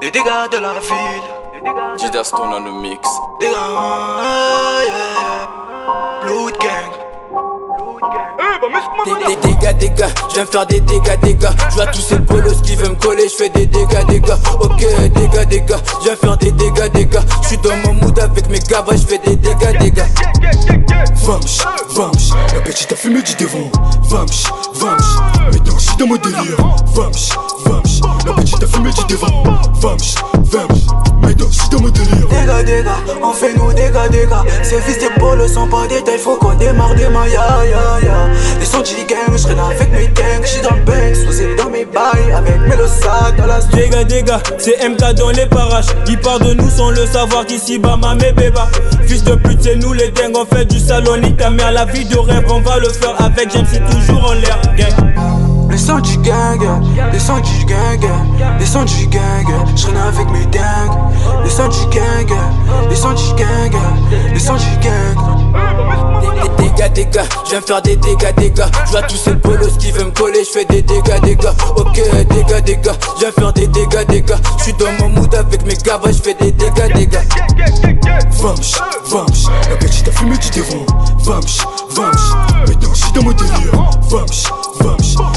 Les dégâts de la ville. Jida Stone on the mix. Dégâts, yeah. Blood Gang. Des dégâts, je viens faire des dégâts. Je vois tous ces polos qui veulent me coller, je fais des dégâts. Ok, dégâts, je viens faire des dégâts. Je suis dans mon mood avec mes gars, je fais des dégâts. Vamch, la petite a fumé du devant. Vamch, maintenant je suis dans mon délire. Vamch, la petite a fumé du devant. Vamch, maintenant je suis dans mon délire. Dégâts, on fait nous dégâts. Ces fils de polo sont pas des tailles, faut qu'on démarre des mailles. Les sons du gang, je traîne avec mes gangs. J'suis dans le bank, posé dans mes bails. Avec mes losacs dans la street. Dégâts, c'est MK dans les parages. Ils partent de nous sans le savoir qu'ici bas ma béba. Fils de pute, c'est nous les gangs, on fait du salon, nique ta mère. La vie de rêve, on va le faire avec James, c'est toujours en l'air. Les sons du gang, les sons du gang, les sons du gang. Je traîne avec mes dingues. Les sons du gang, les sons du gang, les sons du gang. Dégâts, je viens faire des dégâts. Je vois tous ces polos qui veulent me coller, je fais des dégâts. Ok, dégâts, je viens faire des dégâts. Je suis dans mon mood avec mes gars, je fais des dégâts. Vamch, la petite a fumé du devant. Vamch, maintenant je suis dans mon délire. Vamch,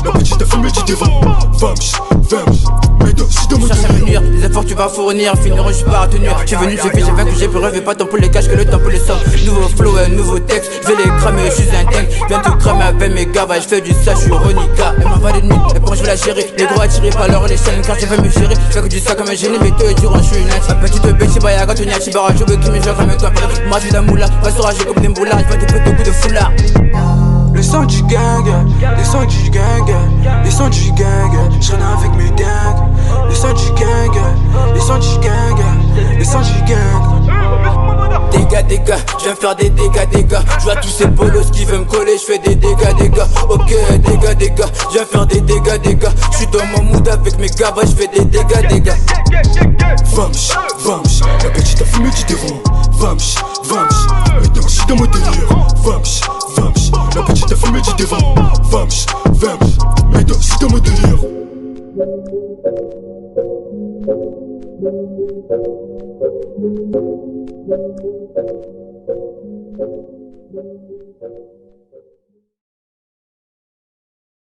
la petite a fumé du devant. Vamch, maintenant je suis dans mon Cherche à délire. venir, les efforts tu vas fournir, finiront juste par tenir. J'suis venu, j'ai fait, j'ai vaincu, j'ai pu rêver, pas tant pour les cash que le temps pour les sommes. Nouveau flow, un nouveau texte, je vais les cramer, je suis un tank. Viens tout cramer avec mes gars, je fais du ça, je suis Ronica. Elle m'envoie des nuits, et bon je vais la gérer. Les gros attirés par leur les chaînes, car je vais me gérer. Je fais que du ça comme un génie, mais toi et du rang, je suis une hache. Ma petite bête, bah y'a gâteau, je barre, je veux qui me joue comme toi. Moi je suis d'un moula, va se rager comme des moulards, je vais te péter au coup de foulard. Les sons du gang, les sons du gang, les sons du gang. Je traîne avec mes dingues. Les sons du gang, les sons du gang, les sons du gang. Dégâts, je viens faire des dégâts. Je vois tous ces polos qui veulent me coller, je fais des dégâts. Ok, dégâts, je viens faire des dégâts. Je suis dans mon mood avec mes gars, je fais des dégâts. Vamch, la petite a fumé du devant. Vamch, maintenant je suis dans mon délire. Vamch, la petite a fumé du devant. Vamch, maintenant je suis dans mon délire.